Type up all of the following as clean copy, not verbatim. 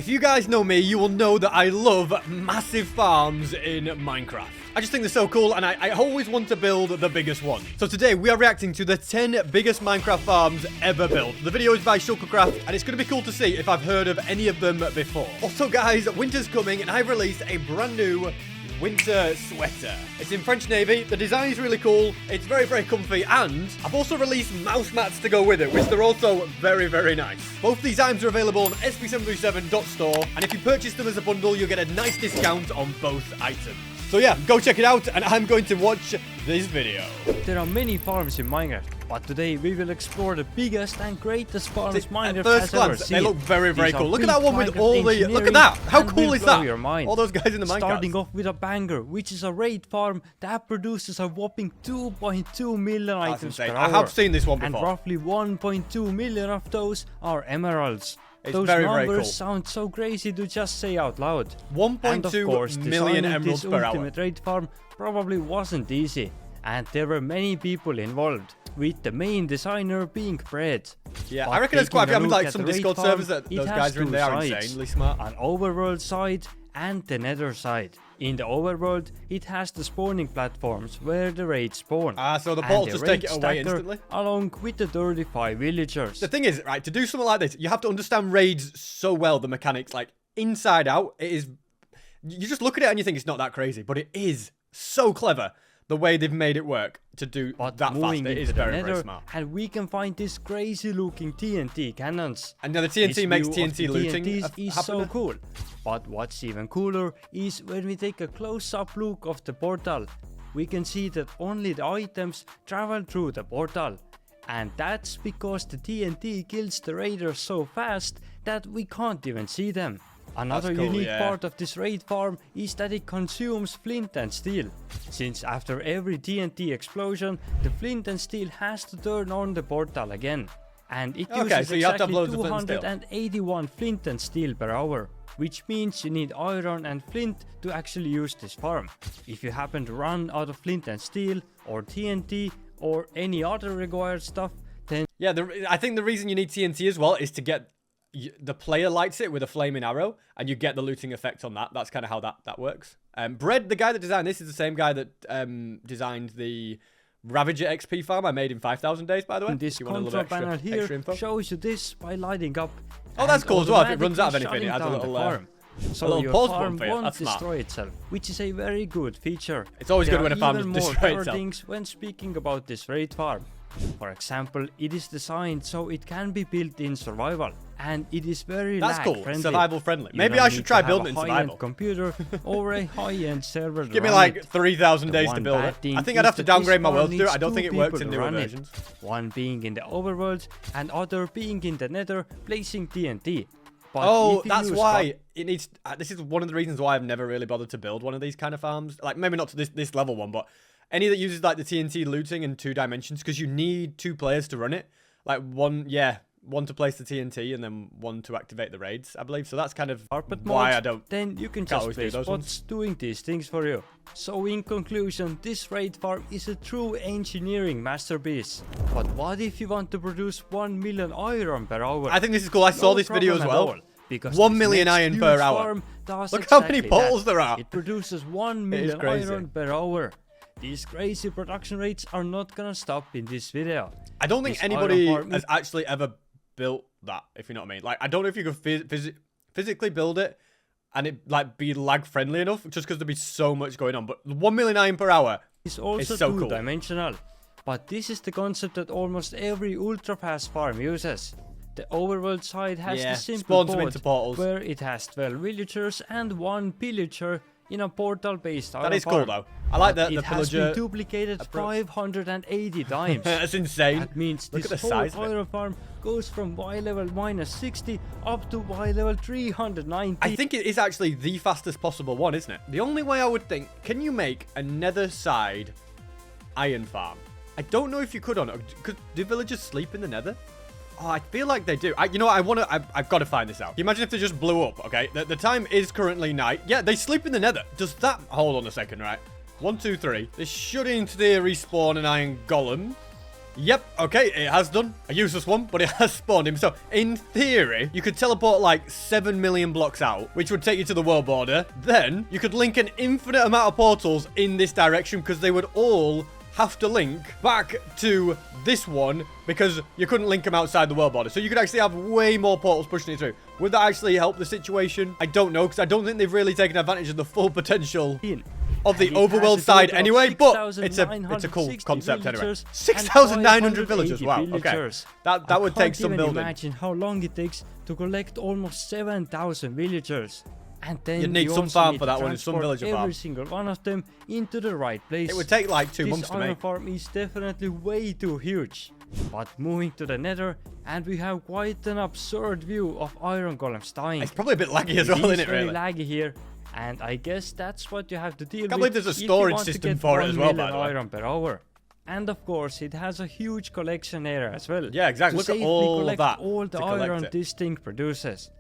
If you guys know me, you will know that I love massive farms in Minecraft. I just think they're so cool, and I always want to build the biggest one. So today, we are reacting to the 10 biggest Minecraft farms ever built. The video is by Shulker, and it's going to be cool to see if I've heard of any of them before. Also, guys, winter's coming, and I've released a brand new winter sweater. It's in French Navy. The design is really cool. It's very, very comfy. And I've also released mouse mats to go with it, which they're also very, very nice. Both these items are available on sp737.store. And if you purchase them as a bundle, you'll get a nice discount on both items. So yeah, go check it out, and I'm going to watch this video. There are many farms in Minecraft, but today we will explore the biggest and greatest farms Minecraft At first has ever glance, seen. they look very, very These cool. are Look at that big one with Minecraft all the... Look at engineering that! How and cool will is blow that? your mind. All those guys in the Minecraft. Starting off with a banger, which is a raid farm that produces a whopping 2.2 million items per hour. I have seen this one before. And roughly 1.2 million of those are emeralds. It's Those very, numbers very cool. sound so crazy to just say out loud. 1.2 million emeralds per hour. Ultimate raid farm probably wasn't easy, and there were many people involved, with the main designer being Fred. Yeah, But I reckon there's quite a few. I mean, taking like at some the raid Discord farm, servers that it those has guys are in two there are sides, insanely smart. an overworld side and the nether side. In the overworld, it has the spawning platforms where the raids spawn. Ah, so the and portals the just take raid it away stacker, instantly? along with the 35 villagers. The thing is, right, to do something like this, you have to understand raids so well, the mechanics, like, inside out. It is... You just look at it and you think it's not that crazy, but it is so clever, the way they've made it work to do that fast. It is very, very smart. And we can find these crazy looking TNT cannons. And now the TNT This makes view of TNT the looting TNTs is so happen. cool. But what's even cooler is when we take a close-up look of the portal. We can see that only the items travel through the portal. And that's because the TNT kills the raiders so fast that we can't even see them. Another cool, unique yeah. part of this raid farm is that it consumes flint and steel. Since after every TNT explosion, the flint and steel has to turn on the portal again. And it uses so you have to have exactly loads of flint and steel. 281 flint and steel per hour, which means you need iron and flint to actually use this farm. If you happen to run out of flint and steel, or TNT, or any other required stuff, then... Yeah, I think the reason you need TNT as well is to get... The player lights it with a flaming arrow, and you get the looting effect on that. That's kind of how that works. Bred, the guy that designed this, is the same guy that designed the Ravager XP farm I made in 5,000 days, by the way. This control panel here shows you this by lighting up. Oh, that's cool as well. If it runs out of anything, it adds a little farm. So little your pause farm button for you. won't That's smart. destroy itself, which is a very good feature. It's always good when a farm doesn't doesn't destroy destroy itself. things when speaking about this raid farm. For example, it is designed so it can be built in survival, and it is very That's cool. lag-friendly. Survival friendly. You Maybe don't I should need try to have building it a in high-end survival. computer or a high-end server. to Give me run like it. 3,000 The days to one build bad it. thing I think is I'd have to that this downgrade my farm world to do it. needs I don't two think it works people in to newer run it. versions. One being in the overworld and other being in the nether placing TNT. But Oh, if you that's use why it needs... this is one of the reasons why I've never really bothered to build one of these kind of farms. Like, maybe not to this level one, but any that uses, like, the TNT looting in 2 dimensions, because you need 2 players to run it. Like, one to place the TNT and then one to activate the raids, I believe. So that's kind of carpet why mode, I don't... then you can can't just always do place those bots ones. doing these things for you. So in conclusion, this raid farm is a true engineering masterpiece. But what if you want to produce 1 million iron per hour? I think this is cool. I saw this video as well. Because 1 this million next iron huge per hour. farm does Look how many exactly portals that. there are. It produces 1 million crazy. iron per hour. These crazy production rates are not gonna stop in this video. I don't think This anybody iron farm has actually ever built that, if you know what I mean. Like, I don't know if you could physically build it and it, like, be lag friendly enough, just because there'd be so much going on. But 1 million iron per hour is also is so cool. two-dimensional. But this is the concept that almost every ultra fast farm uses. The overworld side has the simple spawns them pod, into portals. where it has 12 villagers and 1 pillager in a portal-based That is cool, though. I like the It has pillager been duplicated approach. 580 times. That's insane. That means Look this at the whole size of it. iron farm goes from Y level -60 up to Y level 390. I think it is actually the fastest possible one, isn't it? The only way I would think, can you make a nether side iron farm? I don't know if you could or not. Do villagers sleep in the nether? Oh, I feel like they do. You know what? I've got to find this out. Can you imagine if they just blew up, okay? The time is currently night. Yeah, they sleep in the nether. Does that... Hold on a second, right? 1, 2, 3. They should in theory spawn an iron golem. Yep, okay, it has done. A useless one, but it has spawned him. So, in theory, you could teleport like 7 million blocks out, which would take you to the world border. Then, you could link an infinite amount of portals in this direction because they would all have to link back to this one because you couldn't link them outside the world border. So you could actually have way more portals pushing it through. Would that actually help the situation? I don't know, because I don't think they've really taken advantage of the full potential of the overworld side anyway, but it's a cool concept anyway. 6,900 villagers, wow, okay. That would take some building. Imagine how long it takes to collect almost 7,000 villagers. And then you'd need some farm for that one, some villager farm. Every single one of them into the right place. It would take like 2 months to make. This iron farm is definitely way too huge. But moving to the nether, and we have quite an absurd view of iron golems dying. It's probably a bit laggy as well, isn't it, really? It's very laggy here, and I guess that's what you have to deal with. I can't believe there's a storage system for it as well, by the way. Iron per hour. And of course, it has a huge collection area as well. Yeah, exactly. Look at all of that. All the iron this thing produces.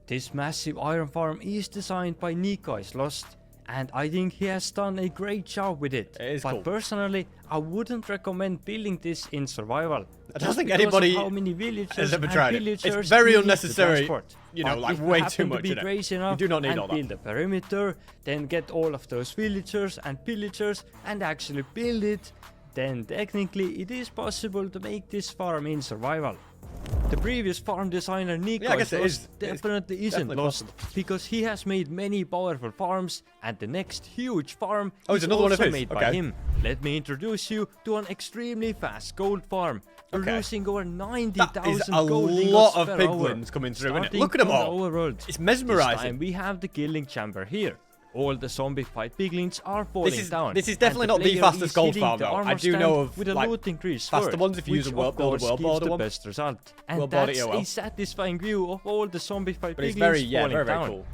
This massive iron farm is designed by Nikai's Lost, and I think he has done a great job with it. It is but cool. Personally, I wouldn't recommend building this in survival. I don't think anybody how many has ever tried it. It's very unnecessary, you know, like way too much in it. You do not need all that. Build a perimeter, then get all of those villagers and pillagers and actually build it, then technically it is possible to make this farm in survival. The previous farm designer Nikai's definitely isn't lost because he has made many powerful farms, and the next huge farm is also made by him. Let me introduce you to an extremely fast gold farm, producing over 90,000 gold ingots per hour. That is a lot of piglins coming through, isn't it? Look at them all. It's mesmerizing. This time we have the killing chamber here. All the zombified piglins are falling down. This is definitely not the fastest gold farm, though. I do know of with a loot increase faster ones if you use a build a world border one. Best result. And that's a satisfying view of all the zombified piglins falling down. Cool.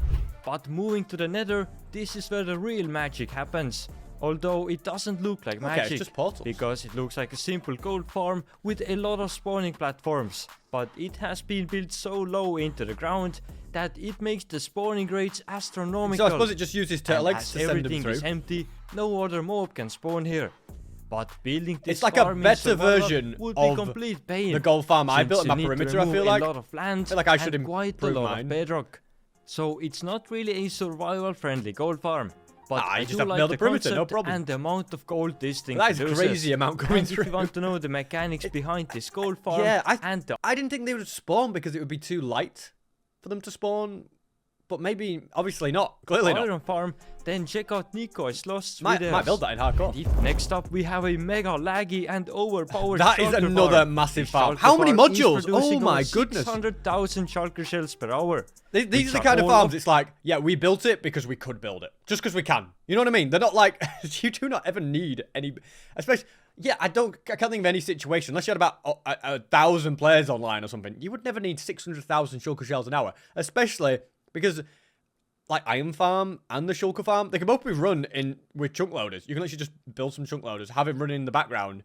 But moving to the nether, this is where the real magic happens. Although it doesn't look like magic, it's just portals. Because it looks like a simple gold farm with a lot of spawning platforms. But it has been built so low into the ground that it makes the spawning rates astronomical. So I suppose it just uses turtle eggs to send them through. Everything is empty, no other mob can spawn here. But building this it's like a better version would of be complete pain, the gold farm I built in my perimeter, I feel like. A lot of land I feel like I should and quite a lot of bedrock. So it's not really a survival friendly gold farm. But I just do have to like build the the perimeter, no concept problem. and the amount of gold this thing that is produces. a crazy amount coming through. If you want to know the mechanics behind this gold farm, I didn't think they would spawn because it would be too light for them to spawn. But maybe, obviously not. Clearly not. Iron farm, then check out Nikai's Lost might videos. build that in hardcore. Next up, we have a mega laggy and overpowered That is another massive farm. How many modules? Oh my goodness. 600,000 shulker shells per hour. These are the kind of farms, it's like, yeah, we built it because we could build it. Just because we can. You know what I mean? They're not like, you do not ever need any, especially, yeah, I can't think of any situation, unless you had about 1,000 players online or something, you would never need 600,000 shulker shells an hour. Especially because, like, Iron Farm and the Shulker Farm, they can both be run with chunk loaders. You can literally just build some chunk loaders, have them running in the background.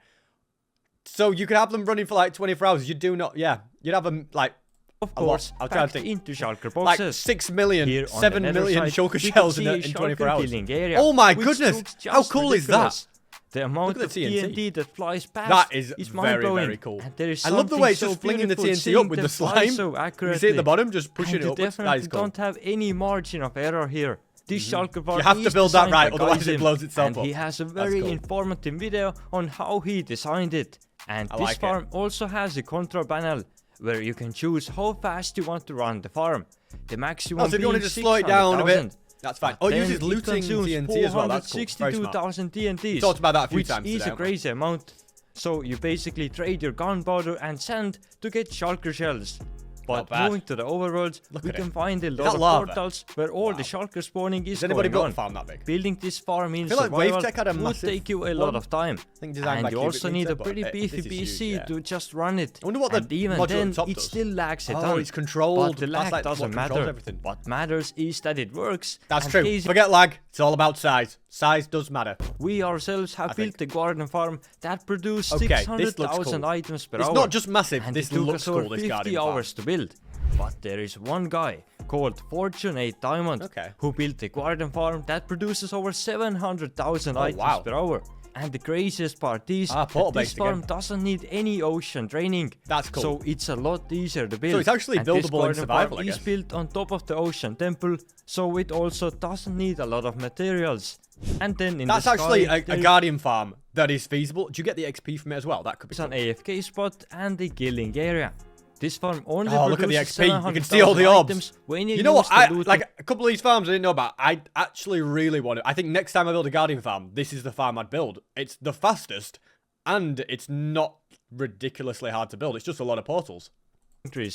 So you could have them running for like 24 hours. You do not, yeah. You'd have them, like, of course, I'll try to think. Into shulker boxes. Like 6 million, 7 million shulker side, shells in 24 hours. Area, oh my goodness! How cool ridiculous. Is that? The amount of TNT that flies past that is very, very cool. I love the way it's just flinging the TNT up with the slime. So you see at the bottom, just pushing it up. You definitely don't have any margin of error here. This shulker farm you have to build that right, otherwise it blows itself up. And he has a very informative video on how he designed it. And this farm also has a control panel where you can choose how fast you want to run the farm. The maximum so if you want to just slow it down a bit, that's fine. Oh, it uses looting TNT as well. That's cool. 462,000 TNTs. Talked about that a few times today. Which is a crazy amount. So you basically trade your gunpowder and sand to get shulker shells. But moving to the overworld, we can find a lot of portals where all the shulker spawning is anybody going on. Farm that big? Building this farm in survival would take you a lot of time. And you also need a pretty beefy PC to just run it. I wonder what and even then, it still lags a ton. Oh, it's controlled. But the lag doesn't matter. What matters is that it works. That's true. Forget lag. It's all about size. Size does matter. We ourselves have built a garden farm that produced 600,000 items per hour. It's not just massive. And this looks cool, this garden 50 hours to build. But there is one guy called Fortune8 Diamond who built a garden farm that produces over 700,000 items per hour. And the craziest part is that this farm doesn't need any ocean draining. That's cool. So it's a lot easier to build. So it's actually buildable in survival, I guess. It's built on top of the ocean temple, so it also doesn't need a lot of materials. And then in that's actually a guardian farm that is feasible. Do you get the XP from it as well? That could be cool. An AFK spot and a killing area. This farm only look at the XP. You can see all the orbs. You know what? Like a couple of these farms I didn't know about. I actually really want to. I think next time I build a guardian farm, this is the farm I'd build. It's the fastest, and it's not ridiculously hard to build. It's just a lot of portals.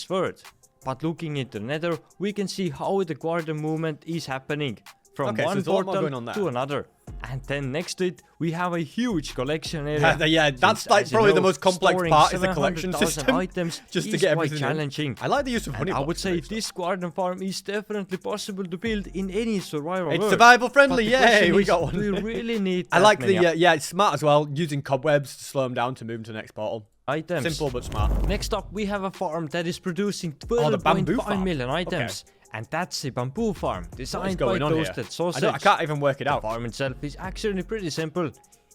First, but looking into the nether, we can see how the guardian movement is happening from one portal to another. And then next to it, we have a huge collection area. Yeah, that's like probably the most complex part is the collection system. Items just to get everything challenging. I like the use of honey. I would say this garden farm is definitely possible to build in any survival world. It's survival friendly, yay! We got one. Do we really need that I like the, yeah, it's smart as well, using cobwebs to slow them down to move to the next portal. Items. Simple but smart. Next up, we have a farm that is producing 12.5 million items. Okay. And that's a bamboo farm designed by Toasted Sausage. I can't even work it out. The farm itself is actually pretty simple.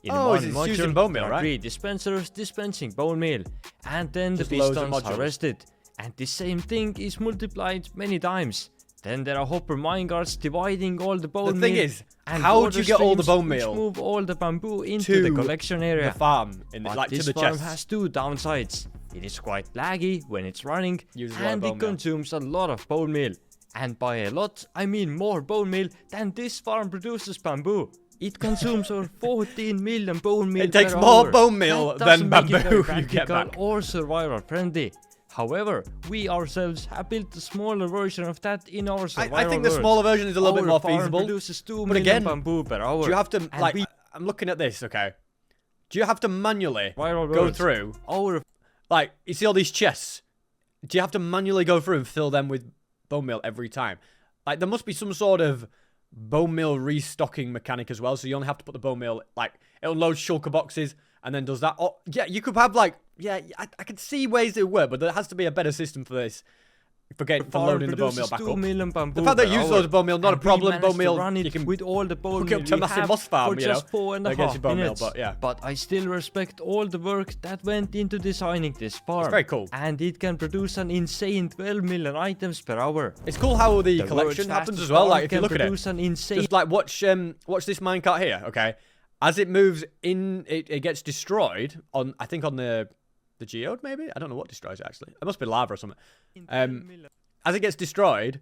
In it's using bone meal, right? 3 dispensers dispensing bone meal. And then the pistons harvested. And the same thing is multiplied many times. Then there are hopper minecarts dividing all the bone meal. The thing is, how do you get all the bone meal? Move all the bamboo into the collection area. The farm, but to the this farm chest. has 2 downsides. It is quite laggy when it's running, and it consumes a lot of bone meal. And by a lot, I mean more bone meal than this farm produces bamboo. It consumes over 14 million bone meal. It takes more bone meal than bamboo you get back. Or survival friendly. However, we ourselves have built a smaller version of that in our survival I think the smaller version is a little bit more feasible. Produces 2 million bamboo per hour. Do you have to, I'm looking at this, okay? Do you have to manually go through, like, you see all these chests? Do you have to manually go through and fill them with bone meal every time? Like, there must be some sort of bone meal restocking mechanic as well, so you only have to put the bone meal, like, it'll load shulker boxes and then does that. Oh, yeah, you could have, like, yeah, I can see ways it work, but there has to be a better system for this. For loading the bone meal back up. The fact that you use loads of bone meal, not a problem. Bone meal, you can with all the bone hook meal up to a massive moss farm, you know, just 4.5 bone minutes. Meal, but yeah. But I still respect all the work that went into designing this farm. It's very cool. And it can produce an insane 12 million items per hour. It's cool how the collection happens as well. Like, if you look at it, just like watch this minecart here, okay? As it moves in, it gets destroyed on, I think on the geode, maybe? I don't know what destroys it, actually. It must be lava or something. As it gets destroyed,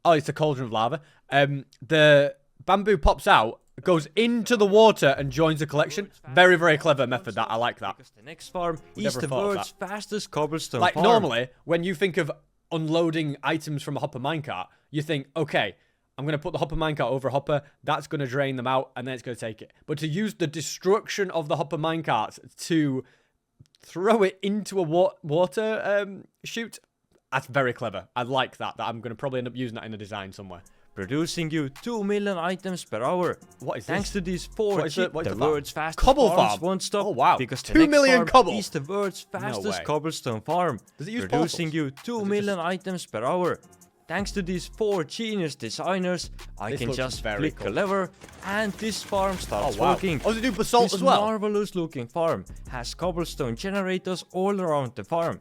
it's a cauldron of lava. The bamboo pops out, goes into the water and joins the collection. Very, very clever method. That I like that. Because the next farm is the world's fastest cobblestone farm. Like, normally, when you think of unloading items from a hopper minecart, you think, okay, I'm going to put the hopper minecart over a hopper. That's going to drain them out, and then it's going to take it. But to use the destruction of the hopper minecarts to throw it into a water chute, that's very clever. I like that. I'm going to probably end up using that in a design somewhere. Producing you 2 million items per hour. What is Thanks this? to these 4 the world's fastest cobble farms won't stop. Oh wow! Because 2 million cobble is the world's fastest cobblestone farm. Does it use producing you 2 million items per hour. Thanks to these 4 genius designers, I can just flick a lever and this farm starts working. Oh, does it do basalt as well? This marvelous looking farm has cobblestone generators all around the farm.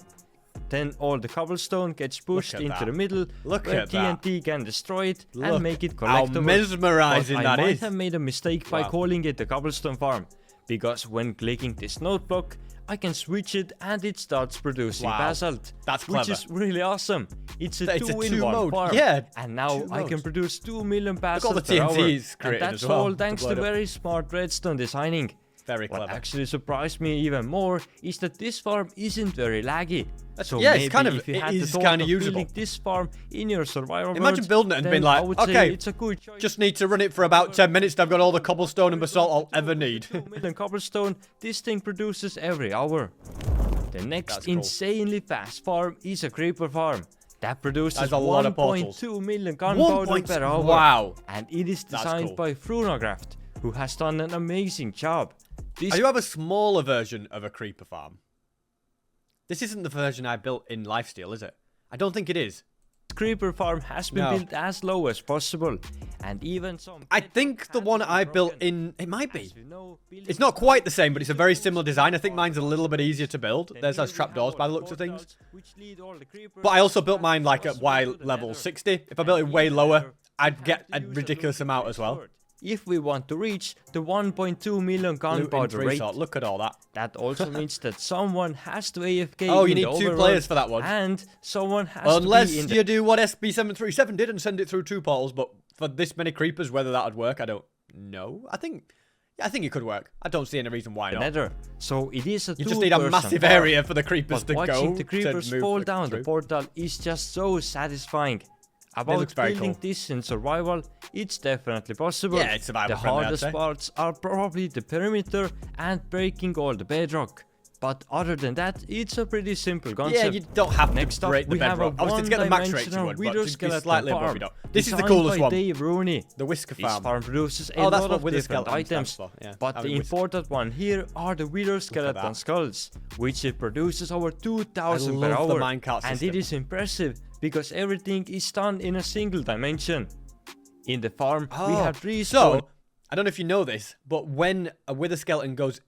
Then all the cobblestone gets pushed into the middle where TNT can destroy it and make it collectible. How mesmerizing that is. I might have made a mistake by calling it the cobblestone farm, because when clicking this note block, I can switch it and it starts producing basalt. That's clever. Which is really awesome. It's a two-in-one farm. Yeah. And now I can produce 2 million basalt Look at all the TNTs per hour. And that's all thanks to very smart redstone designing. Very clever. What actually surprised me even more is that this farm isn't very laggy. So yeah, maybe it's kind of, if you had it the is thought kind of of usable. building this farm in your survival Imagine world, building it and being I like, would okay, say it's a good choice. Just need to run it for about 10 minutes and I've got all the cobblestone and basalt I'll ever need. 2 million cobblestone, this thing produces every hour. The next insanely fast farm is a creeper farm. That produces 1.2 million gunpowder per hour. Wow. And it is designed by Frunagraft, who has done an amazing job. Do you have a smaller version of a creeper farm? This isn't the version I built in Lifesteal, is it? I don't think it is. first creeper farm has been No. built as low as possible. And even some... I think the one I built in... It might be. It's not quite the same, but it's a very similar design. I think mine's a little bit easier to build. There's those trapdoors by the looks of things. But I also built mine like at Y level 60. If I built it way lower, I'd get a ridiculous amount as well. If we want to reach the 1.2 million gunpowder rate, look at all that. that also means that someone has to AFK Oh, you in need the 2 overworld, players for that one. and someone has to Unless be in the... you do what SB737 did and send it through 2 portals, but for this many creepers, whether that would work, I don't know. I think it could work. I don't see any reason why not. Nether. So it is a You just need a massive farm, area for the creepers but to go. watching the creepers to move fall down through. the portal is just so satisfying. About looks very building cool. this in survival, it's definitely possible. Yeah, it's survival The friendly, I'd hardest say. parts are probably the perimeter and breaking all the bedrock. But other than that, it's a pretty simple concept. Yeah, you don't have Next to up, break the we have a bedrock. Obviously, to get the max rate, you one-dimensional would, wither but just be skeleton slightly above, farm you don't. This is the designed coolest by one. Dave Rooney. The Whisker This Farm. farm produces a Oh, that's lot what of wither different skeleton stands items, for, yeah, but the having whisker. important one here are the wither skeleton that. skulls, which it produces over 2,000 per love the hour, minecart and system. it is impressive because everything is done in a single dimension. In the farm, we have respawn. So, I don't know if you know this, but when a wither skeleton goes...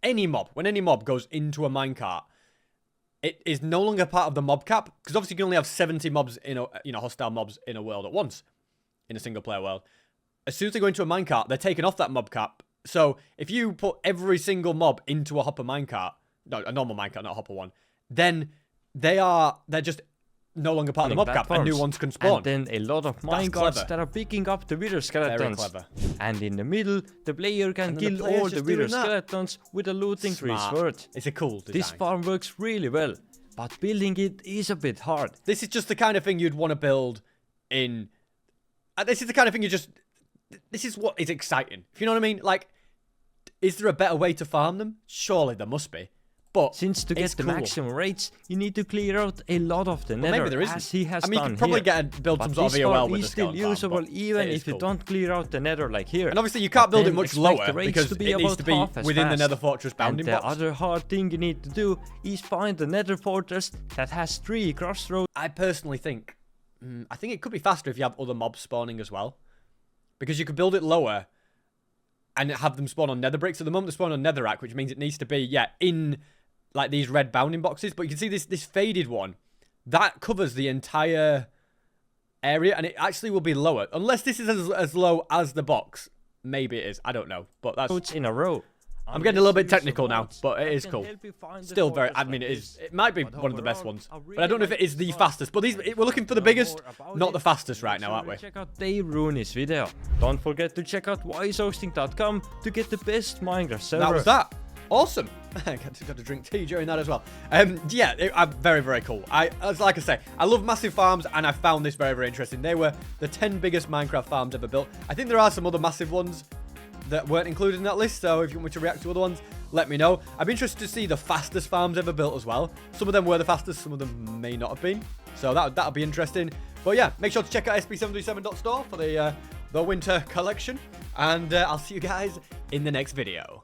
when any mob goes into a minecart, it is no longer part of the mob cap, because obviously you can only have 70 mobs in a, hostile mobs in a world at once, in a single player world. As soon as they go into a minecart, they're taken off that mob cap. So if you put every single mob into a hopper minecart, no, a normal minecart, not a hopper one, then they're just no longer part of the mob cap, and new ones can spawn. And then a lot of minecarts that are picking up the wither skeletons. Very clever. And in the middle, the player can And then the kill player's all the just wither doing that. skeletons with a looting tree Smart. sword. It's a cool design. This farm works really well, but building it is a bit hard. This is just the kind of thing you'd want to build in... this is the kind of thing this is what is exciting. If you know what I mean? Like, is there a better way to farm them? Surely there must be. But Since to get it's the cool. maximum rates, you need to clear out a lot of the nether, Maybe there isn't. as he has I mean, you done could probably here. build But some sort of this EOL farm with is the still skeleton farm, usable but even it is if you cool. don't clear out the nether like here. And obviously you can't build it then much expect lower the rates because to be it needs about to be half as within the fast. Nether Fortress And bounding the box. other hard thing you need to do is find the nether fortress that has 3 crossroads. I personally think... I think it could be faster if you have other mobs spawning as well. Because you could build it lower and have them spawn on nether bricks. At the moment they spawn on netherrack, which means it needs to be, in... like these red bounding boxes, but you can see this faded one that covers the entire area, and it actually will be lower unless this is as low as the box. Maybe it is, I don't know, but that's in a row. I'm getting a little bit technical now, but it is cool. Still very, I mean, it might be one of the best ones, but I don't know if it is the fastest. But we're looking for the biggest, not the fastest right now, aren't we? Check out Dave Rooney's video. Don't forget to check out wisehosting.com to get the best Minecraft server. That was that. Awesome. I got to drink tea during that as well. Yeah, very, very cool. Like I say, I love massive farms, and I found this very, very interesting. They were the 10 biggest Minecraft farms ever built. I think there are some other massive ones that weren't included in that list, so if you want me to react to other ones, let me know. I'd be interested to see the fastest farms ever built as well. Some of them were the fastest, some of them may not have been. So that'll be interesting. But yeah, make sure to check out sp737.store for the winter collection, and I'll see you guys in the next video.